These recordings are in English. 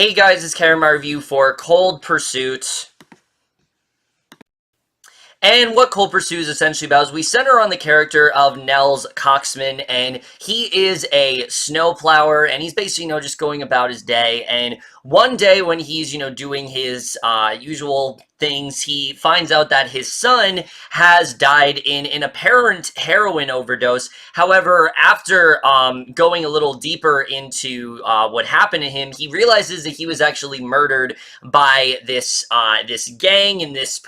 Hey guys, it's Karen, my review for Cold Pursuit. And what Cold Pursuit is essentially about is we center on the character of Nels Coxman, and he is a snowplower, and he's basically, just going about his day. And one day when he's, doing his usual things, he finds out that his son has died in an apparent heroin overdose. However, after going a little deeper into what happened to him, he realizes that he was actually murdered by this gang and this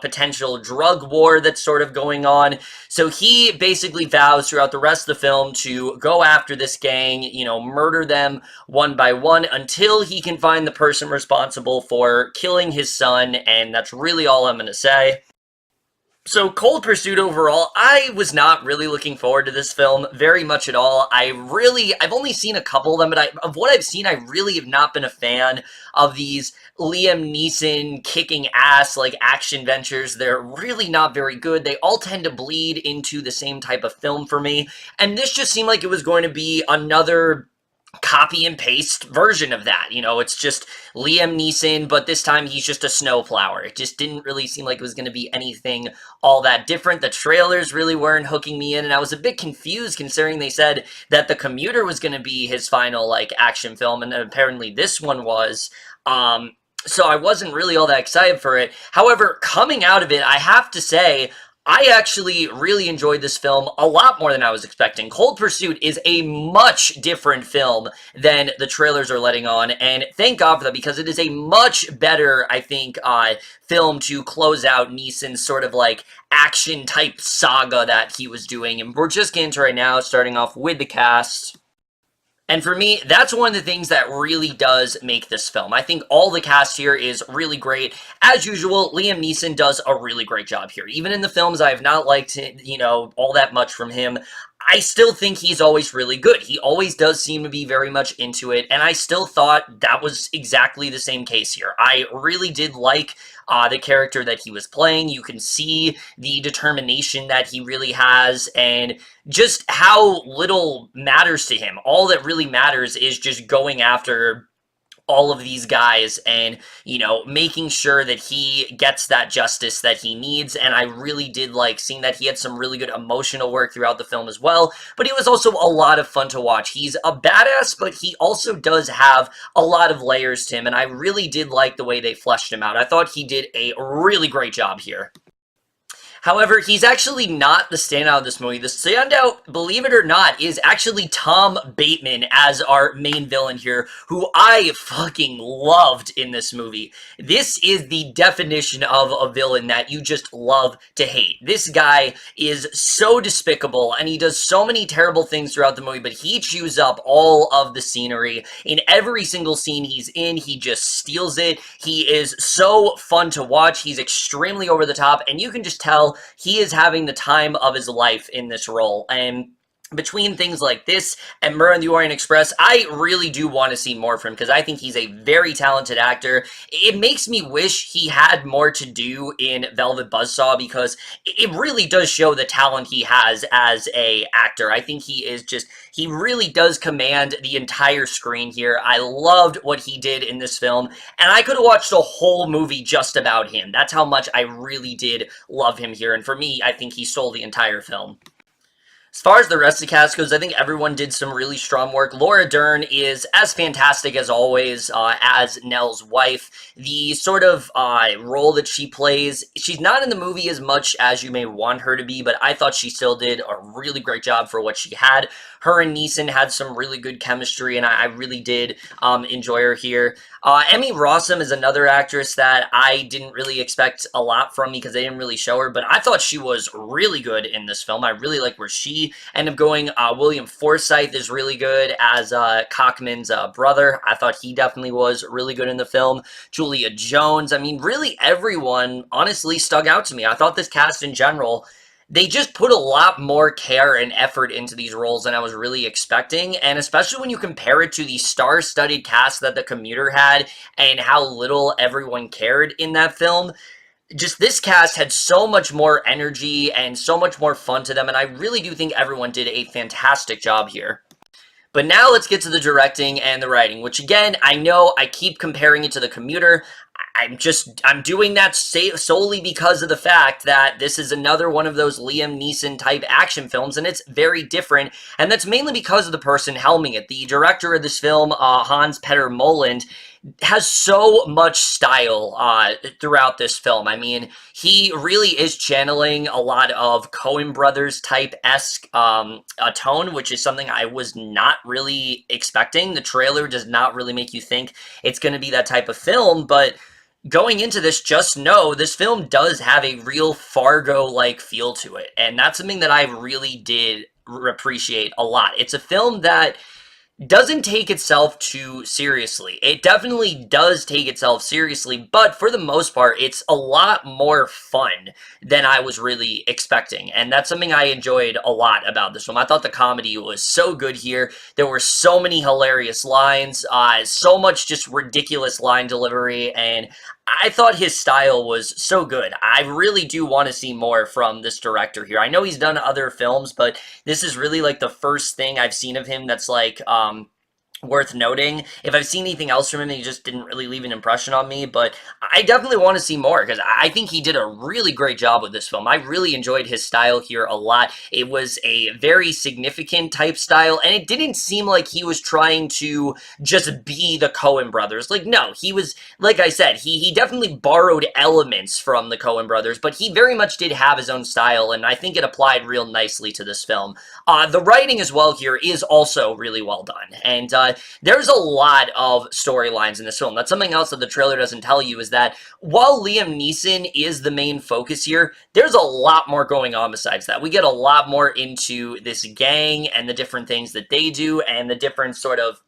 potential drug war that's sort of going on. So he basically vows throughout the rest of the film to go after this gang, murder them one by one until he can find the person responsible for killing his son, and that's really all I'm going to say. So, Cold Pursuit overall, I was not really looking forward to this film very much at all. I've only seen a couple of them, but of what I've seen, I really have not been a fan of these Liam Neeson kicking ass, like, action ventures. They're really not very good. They all tend to bleed into the same type of film for me, and this just seemed like it was going to be another copy and paste version of that. It's just Liam Neeson, but this time he's just a snowplower. It just didn't really seem like it was going to be anything all that different. The trailers really weren't hooking me in, and I was a bit confused considering they said that The Commuter was going to be his final, action film, and apparently this one was. So I wasn't really all that excited for it. However, coming out of it, I have to say, I actually really enjoyed this film a lot more than I was expecting. Cold Pursuit is a much different film than the trailers are letting on, and thank God for that, because it is a much better, I think, film to close out Neeson's sort of action-type saga that he was doing. And we're just getting to right now, starting off with the cast. And for me, that's one of the things that really does make this film. I think all the cast here is really great. As usual, Liam Neeson does a really great job here. Even in the films I have not liked, all that much from him, I still think he's always really good. He always does seem to be very much into it, and I still thought that was exactly the same case here. I really did like the character that he was playing. You can see the determination that he really has, and just how little matters to him. All that really matters is just going after all of these guys and, making sure that he gets that justice that he needs. And I really did like seeing that he had some really good emotional work throughout the film as well. But he was also a lot of fun to watch. He's a badass, but he also does have a lot of layers to him. And I really did like the way they fleshed him out. I thought he did a really great job here. However, he's actually not the standout of this movie. The standout, believe it or not, is actually Tom Bateman as our main villain here, who I fucking loved in this movie. This is the definition of a villain that you just love to hate. This guy is so despicable, and he does so many terrible things throughout the movie, but he chews up all of the scenery. In every single scene he's in, he just steals it. He is so fun to watch. He's extremely over the top, and you can just tell he is having the time of his life in this role. And between things like this and Murder on the Orient Express, I really do want to see more from him because I think he's a very talented actor. It makes me wish he had more to do in Velvet Buzzsaw because it really does show the talent he has as a actor. I think he really does command the entire screen here. I loved what he did in this film, and I could have watched a whole movie just about him. That's how much I really did love him here, and for me, I think he stole the entire film. As far as the rest of the cast goes, I think everyone did some really strong work. Laura Dern is as fantastic as always as Nell's wife. The sort of role that she plays, she's not in the movie as much as you may want her to be, but I thought she still did a really great job for what she had. Her and Neeson had some really good chemistry, and I really did enjoy her here. Emmy Rossum is another actress that I didn't really expect a lot from because they didn't really show her, but I thought she was really good in this film. I really like where she ended up going. William Forsythe is really good as Cockman's brother. I thought he definitely was really good in the film. Julia Jones, I mean, really everyone honestly stuck out to me. I thought this cast in general, they just put a lot more care and effort into these roles than I was really expecting, and especially when you compare it to the star-studded cast that The Commuter had and how little everyone cared in that film. Just this cast had so much more energy and so much more fun to them, and I really do think everyone did a fantastic job here. But now let's get to the directing and the writing, which again, I know I keep comparing it to The Commuter. I'm doing that solely because of the fact that this is another one of those Liam Neeson type action films, and it's very different. And that's mainly because of the person helming it. The director of this film, Hans Petter Moland, has so much style throughout this film. I mean, he really is channeling a lot of Coen Brothers type-esque tone, which is something I was not really expecting. The trailer does not really make you think it's going to be that type of film, but going into this, just know this film does have a real Fargo-like feel to it, and that's something that I really did appreciate a lot. It's a film that doesn't take itself too seriously. It definitely does take itself seriously, but for the most part, it's a lot more fun than I was really expecting, and that's something I enjoyed a lot about this film. I thought the comedy was so good here. There were so many hilarious lines, so much just ridiculous line delivery, and I thought his style was so good. I really do want to see more from this director here. I know he's done other films, but this is really like the first thing I've seen of him that's like worth noting. If I've seen anything else from him, he just didn't really leave an impression on me, but I definitely want to see more because I think he did a really great job with this film. I really enjoyed his style here a lot. It was a very significant type style, and it didn't seem like he was trying to just be the Coen brothers. Like, no, he was, like I said, he definitely borrowed elements from the Coen brothers, but he very much did have his own style, and I think it applied real nicely to this film. The writing as well here is also really well done, and there's a lot of storylines in this film. That's something else that the trailer doesn't tell you, is that while Liam Neeson is the main focus here, there's a lot more going on besides that. We get a lot more into this gang and the different things that they do and the different sort of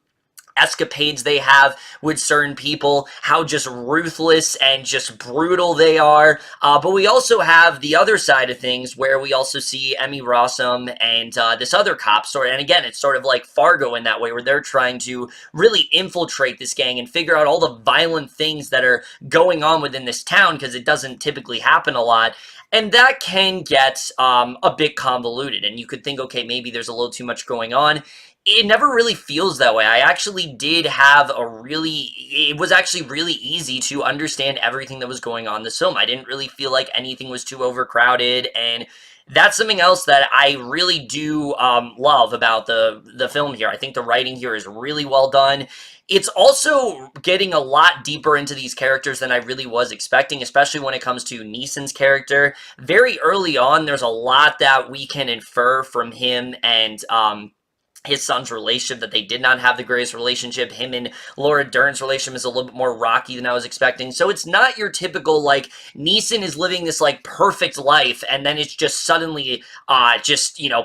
escapades they have with certain people, how just ruthless and just brutal they are. But we also have the other side of things where we also see Emmy Rossum and this other cop story. And again, it's sort of like Fargo in that way, where they're trying to really infiltrate this gang and figure out all the violent things that are going on within this town, because it doesn't typically happen a lot. And that can get a bit convoluted, and you could think, okay, maybe there's a little too much going on. It never really feels that way. I actually did have it was actually really easy to understand everything that was going on in this film. I didn't really feel like anything was too overcrowded, and that's something else that I really do love about the film here. I think the writing here is really well done. It's also getting a lot deeper into these characters than I really was expecting, especially when it comes to Neeson's character. Very early on, there's a lot that we can infer from him and his son's relationship, that they did not have the greatest relationship. Him and Laura Dern's relationship is a little bit more rocky than I was expecting. So it's not your typical, like, Neeson is living this, like, perfect life, and then it's just suddenly,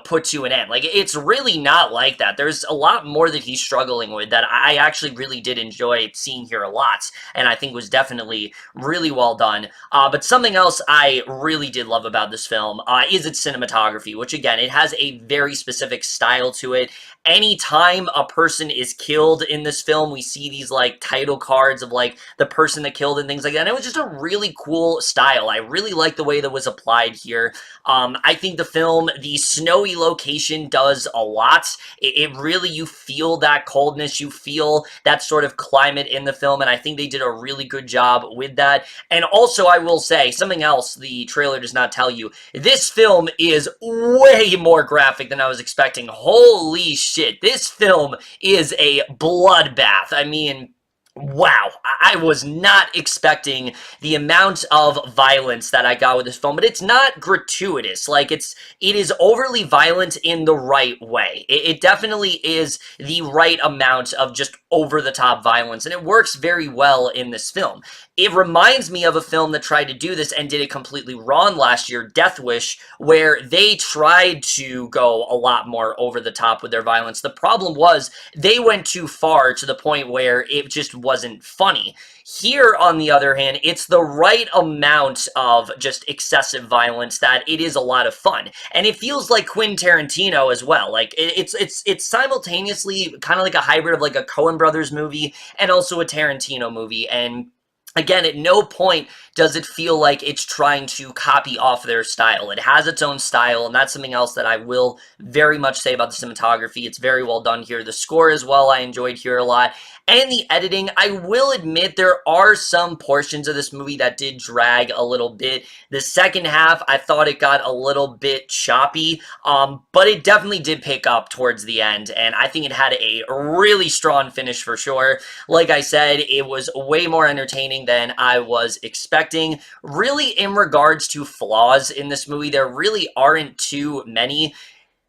put to an end. Like, it's really not like that. There's a lot more that he's struggling with that I actually really did enjoy seeing here a lot, and I think was definitely really well done. But something else I really did love about this film is its cinematography, which, again, it has a very specific style to it. Anytime a person is killed in this film, we see these, like, title cards of, like, the person that killed and things like that. And it was just a really cool style. I really like the way that was applied here. I think the film, the snowy location does a lot. It really, you feel that coldness, you feel that sort of climate in the film, and I think they did a really good job with that. And also, I will say, something else the trailer does not tell you, this film is way more graphic than I was expecting. Holy shit, this film is a bloodbath. I mean, wow, I was not expecting the amount of violence that I got with this film, but it's not gratuitous. Like, it is overly violent in the right way. It definitely is the right amount of just over-the-top violence, and it works very well in this film. It reminds me of a film that tried to do this and did it completely wrong last year, Death Wish, where they tried to go a lot more over the top with their violence. The problem was they went too far to the point where it just wasn't funny. Here, on the other hand, it's the right amount of just excessive violence that it is a lot of fun. And it feels like Quentin Tarantino as well. Like, it's simultaneously kind of like a hybrid of like a Coen Brothers movie and also a Tarantino movie. And again, at no point does it feel like it's trying to copy off their style. It has its own style, and that's something else that I will very much say about the cinematography. It's very well done here. The score as well, I enjoyed here a lot. And the editing, I will admit there are some portions of this movie that did drag a little bit. The second half, I thought it got a little bit choppy, but it definitely did pick up towards the end, and I think it had a really strong finish for sure. Like I said, it was way more entertaining than I was expecting. Really, in regards to flaws in this movie, there really aren't too many.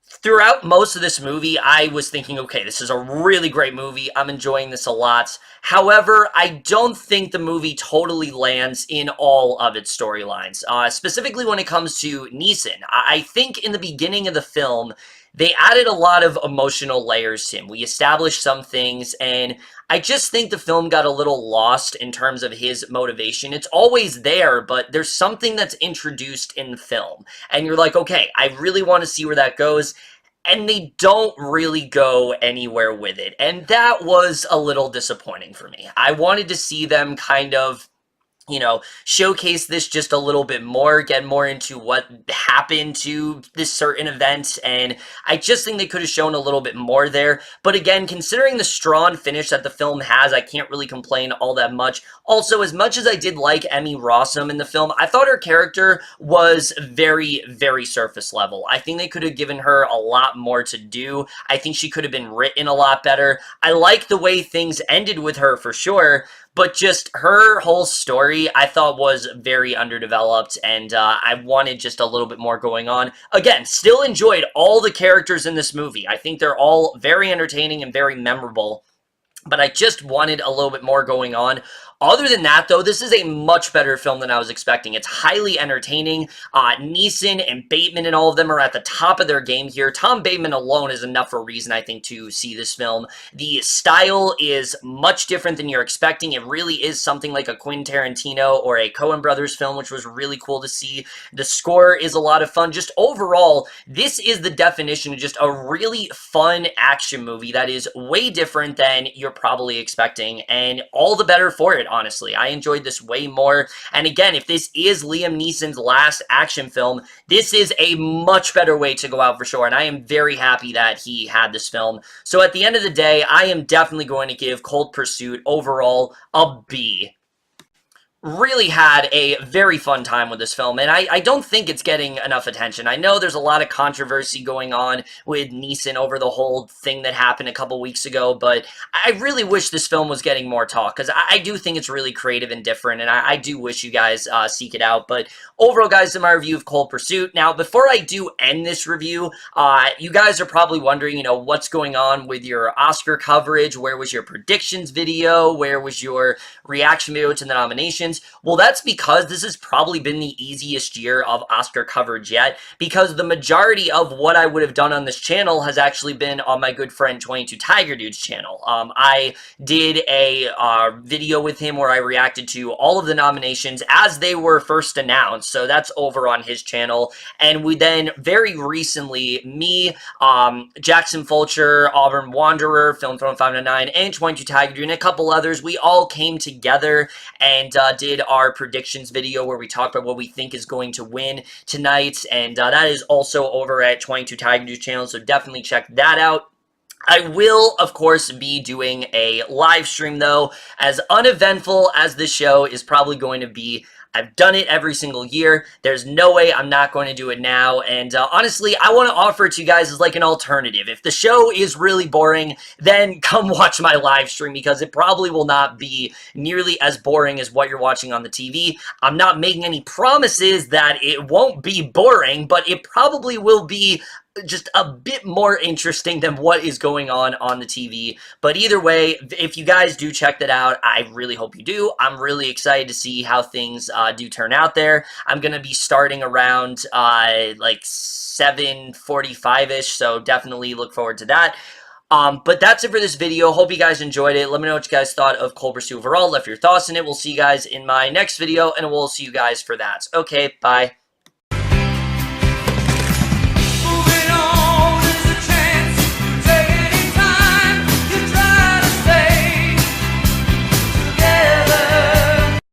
Throughout most of this movie, I was thinking, okay, this is a really great movie. I'm enjoying this a lot. However, I don't think the movie totally lands in all of its storylines. Specifically when it comes to Neeson. I think in the beginning of the film, they added a lot of emotional layers to him. We established some things, and I just think the film got a little lost in terms of his motivation. It's always there, but there's something that's introduced in the film. And you're like, okay, I really want to see where that goes. And they don't really go anywhere with it. And that was a little disappointing for me. I wanted to see them kind of, you know, showcase this just a little bit more, get more into what happened to this certain event, and I just think they could have shown a little bit more there. But again, considering the strong finish that the film has, I can't really complain all that much. Also, as much as I did like Emmy Rossum in the film, I thought her character was very, very surface level. I think they could have given her a lot more to do. I think she could have been written a lot better. I like the way things ended with her for sure, but just her whole story, I thought was very underdeveloped, and I wanted just a little bit more going on. Again, still enjoyed all the characters in this movie. I think they're all very entertaining and very memorable, but I just wanted a little bit more going on. Other than that, though, this is a much better film than I was expecting. It's highly entertaining. Neeson and Bateman and all of them are at the top of their game here. Tom Bateman alone is enough for a reason, I think, to see this film. The style is much different than you're expecting. It really is something like a Quentin Tarantino or a Coen Brothers film, which was really cool to see. The score is a lot of fun. Just overall, this is the definition of just a really fun action movie that is way different than you're probably expecting, and all the better for it. Honestly, I enjoyed this way more. And again, if this is Liam Neeson's last action film, this is a much better way to go out for sure. And I am very happy that he had this film. So at the end of the day, I am definitely going to give Cold Pursuit overall a B. Really had a very fun time with this film, and I don't think it's getting enough attention. I know there's a lot of controversy going on with Neeson over the whole thing that happened a couple weeks ago, but I really wish this film was getting more talk, because I do think it's really creative and different, and I do wish you guys seek it out. But overall, guys, in my review of Cold Pursuit. Now, before I do end this review, you guys are probably wondering, you know, what's going on with your Oscar coverage? Where was your predictions video? Where was your reaction video to the nominations? Well, that's because this has probably been the easiest year of Oscar coverage yet, because the majority of what I would have done on this channel has actually been on my good friend 22 Tiger Dude's channel. I did a video with him where I reacted to all of the nominations as they were first announced, so that's over on his channel. And we then very recently, me, Jackson Fulcher, Auburn Wanderer, Film Throne 599, and 22 Tiger Dude, and a couple others, we all came together and did our predictions video where we talked about what we think is going to win tonight, and that is also over at 22 Tiger Dude's channel, so definitely check that out. I will, of course, be doing a live stream, though. As uneventful as this show is probably going to be, I've done it every single year. There's no way I'm not going to do it now. And honestly, I want to offer it to you guys as like an alternative. If the show is really boring, then come watch my live stream, because it probably will not be nearly as boring as what you're watching on the TV. I'm not making any promises that it won't be boring, but it probably will be just a bit more interesting than what is going on the TV. But either way, if you guys do check that out, I really hope you do. I'm really excited to see how things do turn out there. I'm going to be starting around like 7:45-ish, so definitely look forward to that. But that's it for this video. Hope you guys enjoyed it. Let me know what you guys thought of Cold Pursuit overall. Left your thoughts in it. We'll see you guys in my next video, and we'll see you guys for that. Okay, bye.